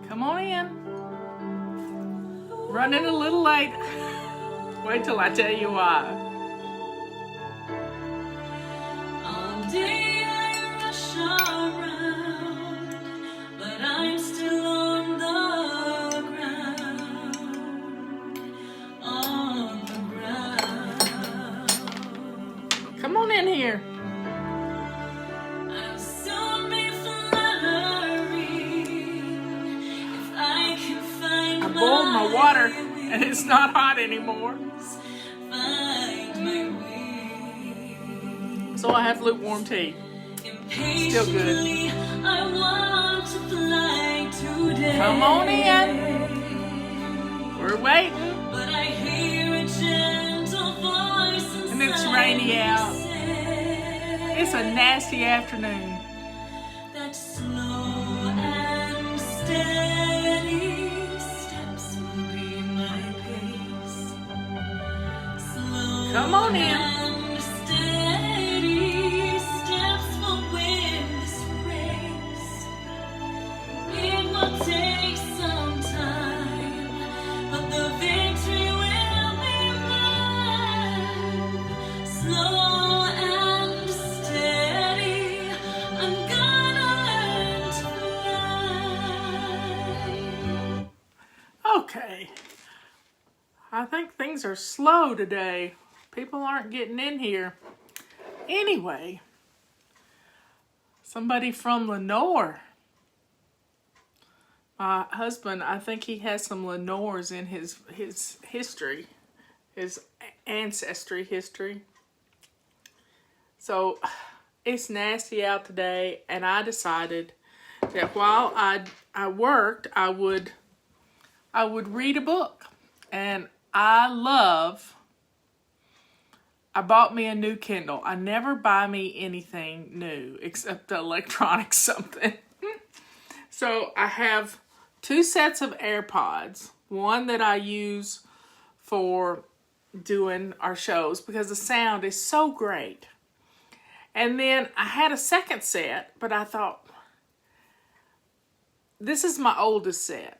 Come on in. Running a little late. Wait till I tell you why. All day I rush around, but I'm still on the ground, on the ground. Come on in here. I'll soon be fluttering if I can find I boiled my water and it's not hot anymore. Find my way. So I have lukewarm tea. Still good. Impatiently, I want to fly today. Come on in. We're waiting. But I hear a gentle voice And it's inside rainy me out. say It's a nasty afternoon. that slow and steady steps will be my pace. Slow Come on in. and steady steps will win this race. It will take some time, but the victory will be mine. Slow and steady, I'm gonna learn to fly. Okay. I think things are slow today. People aren't getting in here. Anyway, somebody from Lenore. My husband, I think he has some Lenores in his history, his ancestry history. So it's nasty out today, and I decided that while I worked, I would read a book. And I bought me a new Kindle. I never buy me anything new except electronic something. So I have 2 sets of AirPods. One that I use for doing our shows because the sound is so great. And then I had a second set, but I thought, this is my oldest set.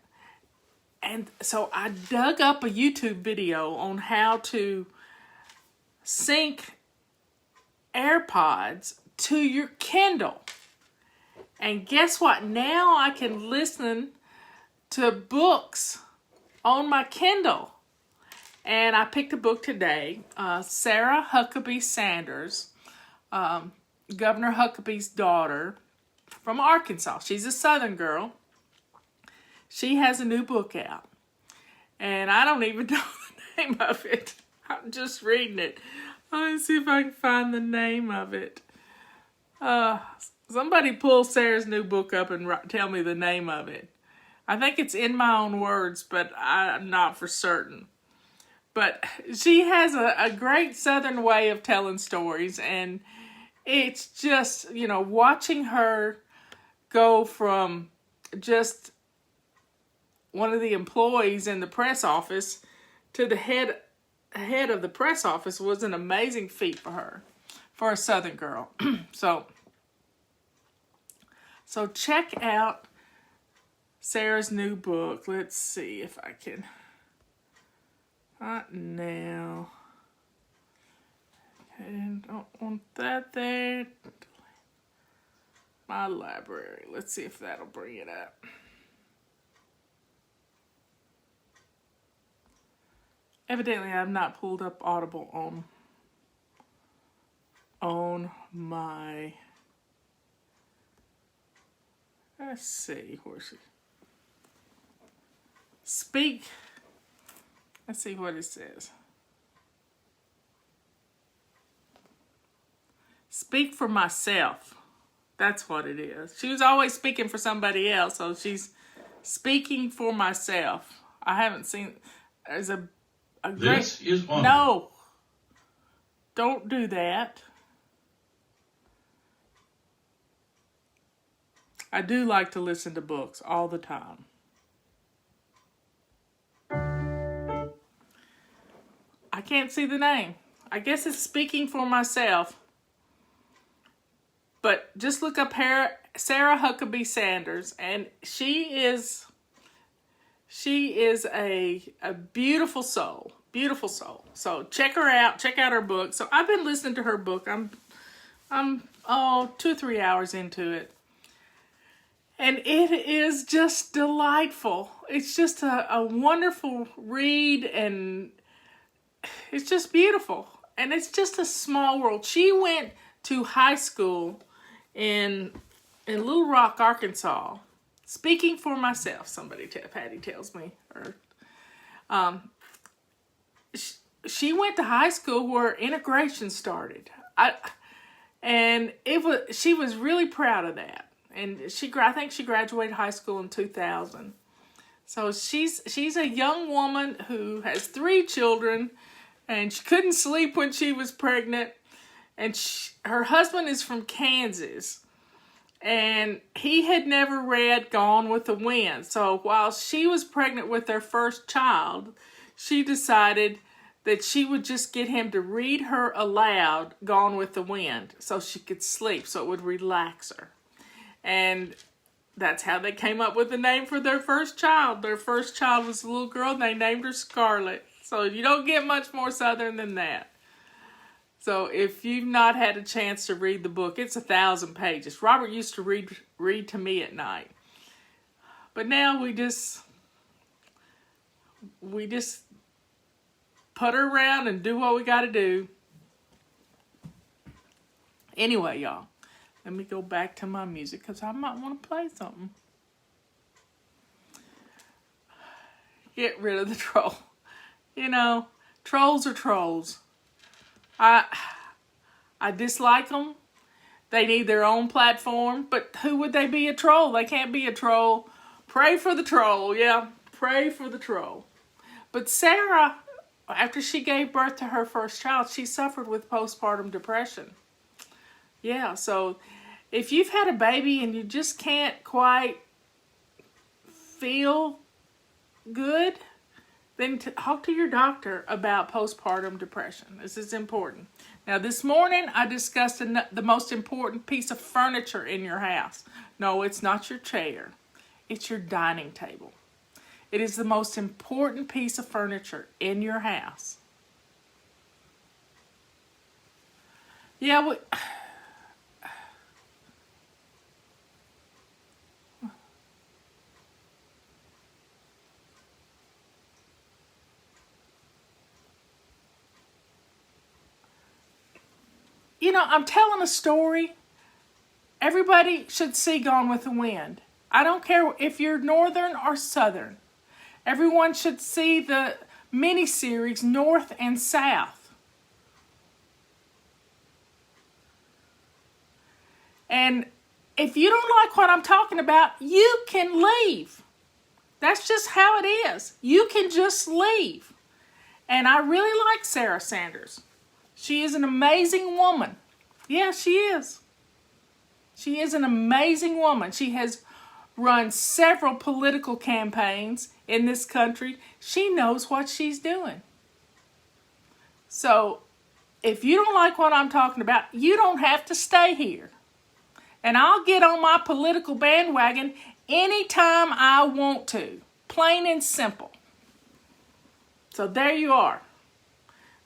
And so I dug up a YouTube video on how to sync AirPods to your Kindle. And guess what? Now I can listen to books on my Kindle. And I picked a book today, Sarah Huckabee Sanders, Governor Huckabee's daughter from Arkansas. She's a Southern girl. She has a new book out, and I don't even know the name of it. I'm just reading it. Let's see if I can find the name of it. Somebody pull Sarah's new book up and tell me the name of it. I think it's In My Own Words, but I'm not for certain. But she has a great Southern way of telling stories, and it's just, watching her go from just one of the employees in the press office to the head of the press office was an amazing feat for her, for a Southern girl. So check out Sarah's new book. Let's see if I can. Not now. And don't want that there. My library. Let's see if that'll bring it up. Evidently, I've not pulled up Audible on my. Let's see, where's she? Speak. Let's see what it says. Speak for myself. That's what it is. She was always speaking for somebody else, so she's speaking for myself. I haven't seen. There's a great. This is one. No. Don't do that. I do like to listen to books all the time. I can't see the name. I guess it's Speaking for Myself. But just look up Sarah Huckabee Sanders, and she is She is a beautiful soul. Beautiful soul. So check her out. Check out her book. So I've been listening to her book. I'm 2 or 3 hours into it. And it is just delightful. It's just a wonderful read, and it's just beautiful. And it's just a small world. She went to high school in Little Rock, Arkansas. Speaking for myself, Patty tells me. She went to high school where integration started. She was really proud of that. And I think she graduated high school in 2000. So she's a young woman who has 3 children, and she couldn't sleep when she was pregnant. And her husband is from Kansas, and he had never read Gone with the Wind. So while she was pregnant with their first child, she decided that she would just get him to read her aloud Gone with the Wind so she could sleep, so it would relax her. And that's how they came up with the name for their first child. Their first child was a little girl, and they named her Scarlett. So you don't get much more Southern than that. So if you've not had a chance to read the book, it's 1,000 pages. Robert used to read to me at night. But now we just putter around and do what we got to do. Anyway, y'all, let me go back to my music because I might want to play something. Get rid of the troll. You know, trolls are trolls. I dislike them. They need their own platform. But who would they be a troll? They can't be a troll. Pray for the troll. Yeah, pray for the troll. But Sarah, after she gave birth to her first child, she suffered with postpartum depression. Yeah, so if you've had a baby and you just can't quite feel good, then talk to your doctor about postpartum depression. This is important. Now, this morning, I discussed the most important piece of furniture in your house. No, it's not your chair. It's your dining table. It is the most important piece of furniture in your house. Yeah, you know, I'm telling a story. Everybody should see Gone with the Wind. I don't care if you're Northern or Southern. Everyone should see the miniseries North and South. And if you don't like what I'm talking about, you can leave. That's just how it is. You can just leave. And I really like Sarah Sanders. She is an amazing woman. Yeah, she is. She is an amazing woman. She has run several political campaigns in this country. She knows what she's doing. So, if you don't like what I'm talking about, you don't have to stay here. And I'll get on my political bandwagon anytime I want to. Plain and simple. So there you are.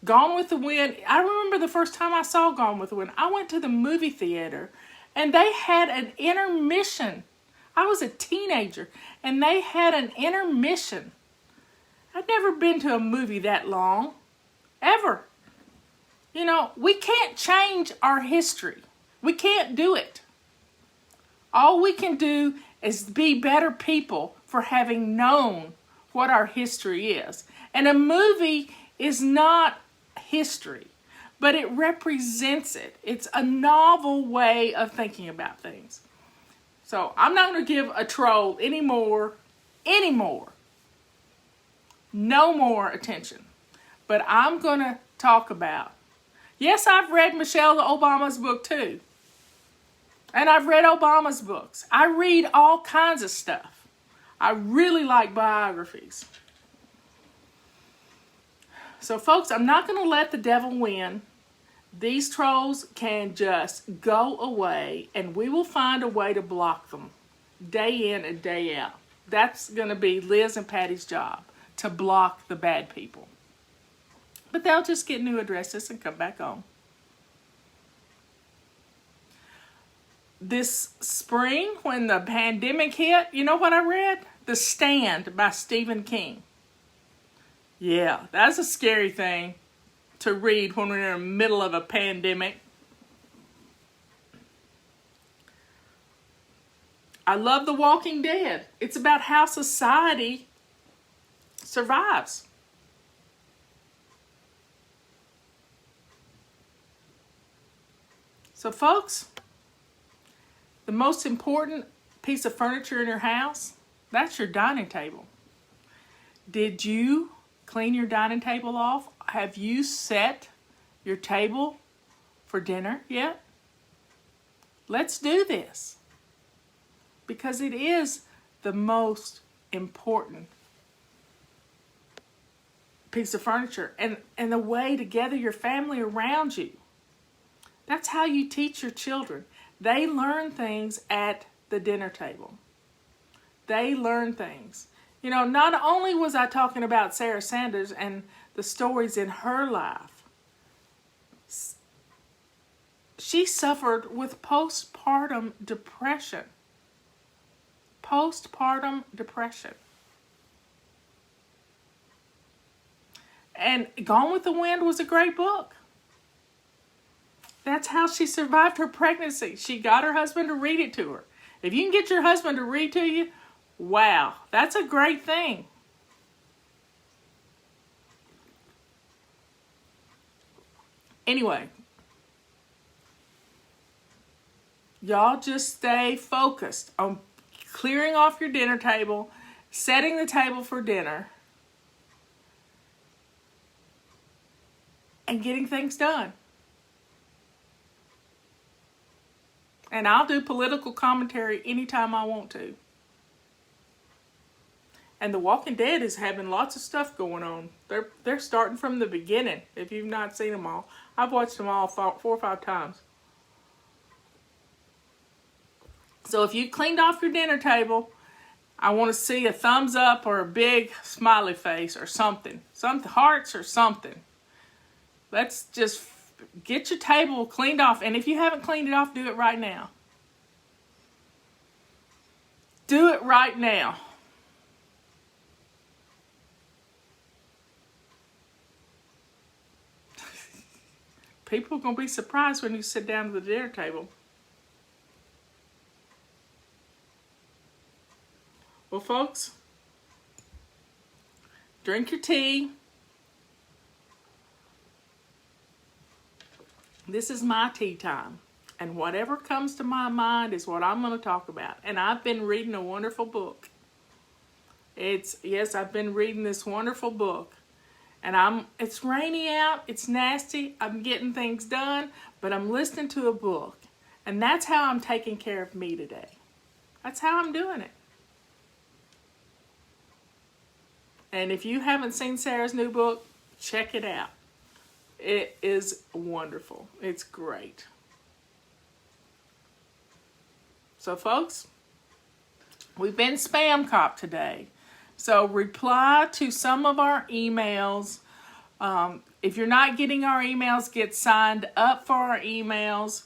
Gone with the Wind. I remember the first time I saw Gone with the Wind. I went to the movie theater and they had an intermission. I was a teenager and they had an intermission. I'd never been to a movie that long. Ever. You know, we can't change our history. We can't do it. All we can do is be better people for having known what our history is. And a movie is not history, but it represents it. It's a novel way of thinking about things. So I'm not going to give a troll any more, no more attention. But I'm going to talk about, yes, I've read Michelle Obama's book too. And I've read Obama's books. I read all kinds of stuff. I really like biographies. So, folks, I'm not going to let the devil win. These trolls can just go away, and we will find a way to block them day in and day out. That's going to be Liz and Patty's job, to block the bad people. But they'll just get new addresses and come back on. This spring, when the pandemic hit, you know what I read? The Stand by Stephen King. Yeah, that's a scary thing to read when we're in the middle of a pandemic. I love The Walking Dead. It's about how society survives. So folks, the most important piece of furniture in your house, that's your dining table. Did you clean your dining table off? Have you set your table for dinner yet? Let's do this, because it is the most important piece of furniture and the way to gather your family around you. That's how you teach your children. They learn things at the dinner table. They learn things. You know, not only was I talking about Sarah Sanders and the stories in her life, she suffered with postpartum depression. Postpartum depression. And Gone with the Wind was a great book. That's how she survived her pregnancy. She got her husband to read it to her. If you can get your husband to read to you, wow, that's a great thing. Anyway, y'all just stay focused on clearing off your dinner table, setting the table for dinner, and getting things done. And I'll do political commentary anytime I want to. And The Walking Dead is having lots of stuff going on. They're starting from the beginning. If you've not seen them all, I've watched them all 4 or 5 times. So if you cleaned off your dinner table, I want to see a thumbs up or a big smiley face or something. Some hearts or something. Let's just get your table cleaned off. And if you haven't cleaned it off, do it right now. Do it right now. People are going to be surprised when you sit down to the dinner table. Well, folks, drink your tea. This is my tea time. And whatever comes to my mind is what I'm going to talk about. And I've been reading a wonderful book. I've been reading this wonderful book. And it's rainy out, it's nasty, I'm getting things done, but I'm listening to a book. And that's how I'm taking care of me today. That's how I'm doing it. And if you haven't seen Sarah's new book, check it out. It is wonderful. It's great. So folks, we've been Spam Cop today. So reply to some of our emails. If you're not getting our emails, get signed up for our emails.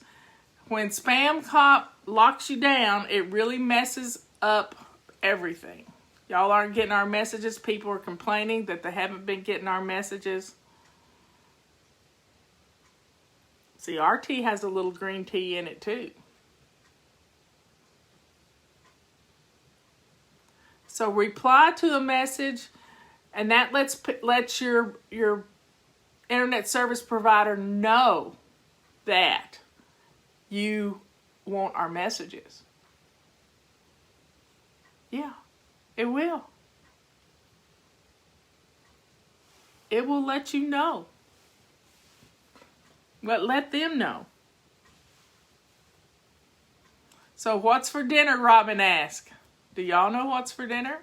When Spam Cop locks you down, it really messes up everything. Y'all aren't getting our messages. People are complaining that they haven't been getting our messages. See, our tea has a little green tea in it too. So reply to a message, and that lets your internet service provider know that you want our messages. Yeah, it will. It will let you know. But let them know. So what's for dinner, Robin asked. Do y'all know what's for dinner?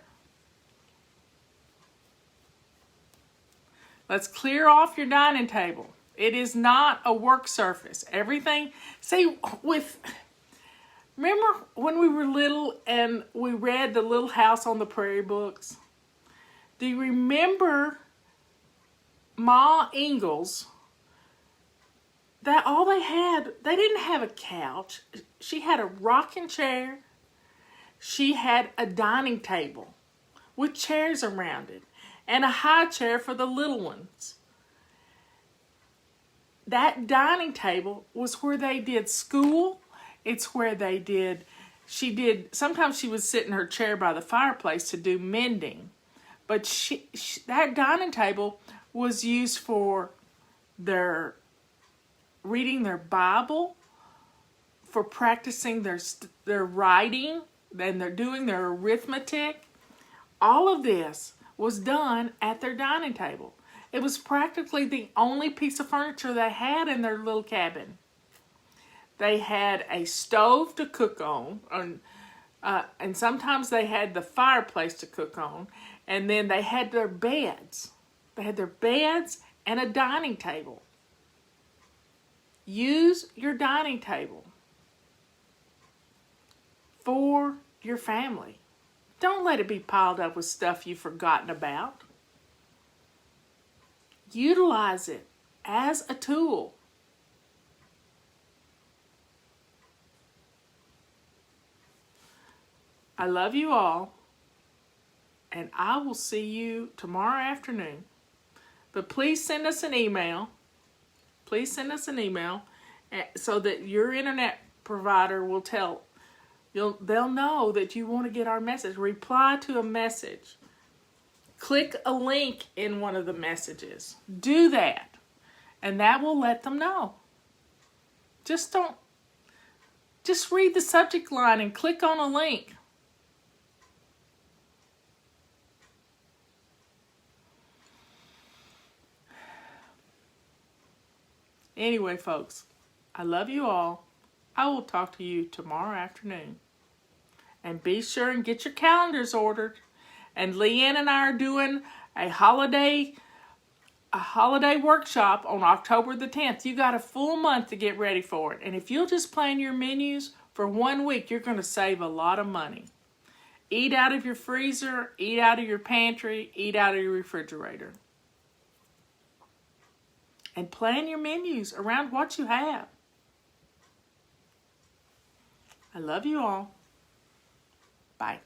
Let's clear off your dining table. It is not a work surface. Everything, see, with Remember when we were little and we read the Little House on the Prairie books? Do you remember Ma Ingalls? That all they had, they didn't have a couch. She had a rocking chair. She had a dining table with chairs around it and a high chair for the little ones. That dining table was where they did school. It's where they did, sometimes she would sit in her chair by the fireplace to do mending. But that dining table was used for their reading their Bible, for practicing their writing, and they're doing their arithmetic. All of this was done at their dining table. It was practically the only piece of furniture they had in their little cabin. They had a stove to cook on, and sometimes they had the fireplace to cook on, and then they had their beds. They had their beds and a dining table. Use your dining table for your family. Don't let it be piled up with stuff you've forgotten about. Utilize it as a tool. I love you all, and I will see you tomorrow afternoon. But please send us an email. Please send us an email so that your internet provider will they'll know that you want to get our message. Reply to a message. Click a link in one of the messages. Do that, and that will let them know. Just read the subject line and click on a link. Anyway, folks, I love you all. I will talk to you tomorrow afternoon. And be sure and get your calendars ordered. And Leanne and I are doing a holiday workshop on October the 10th. You got a full month to get ready for it. And if you'll just plan your menus for 1 week, you're going to save a lot of money. Eat out of your freezer, eat out of your pantry, eat out of your refrigerator. And plan your menus around what you have. I love you all. Bye.